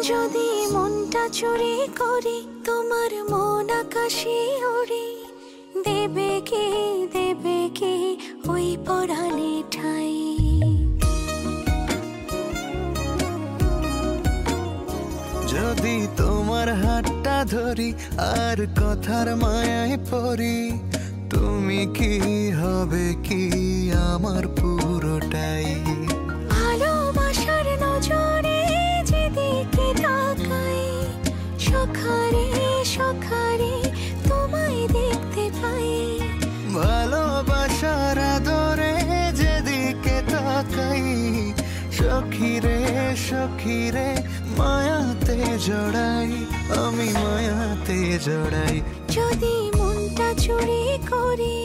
যদি মনটা চুরি করি তোমার মন আকাশে ওড়ে, দেবে কি ওই পরাণে ঠাই। যদি তোমার হাতটা ধরি আর কথার মায়ায় পড়ি, তুমি কি হবে কি আমার পুরোটাই। ভালোবাসার নজরে যেদিকে তাকাই, সখারে সখারে তোমায় দেখতে পাই। ভালোবাসার আদরে যেদিকে তাকাই, সখিরে সখিরে মায়াতে জড়াই, আমি মায়াতে জড়াই। যদি মনটা চুরি করি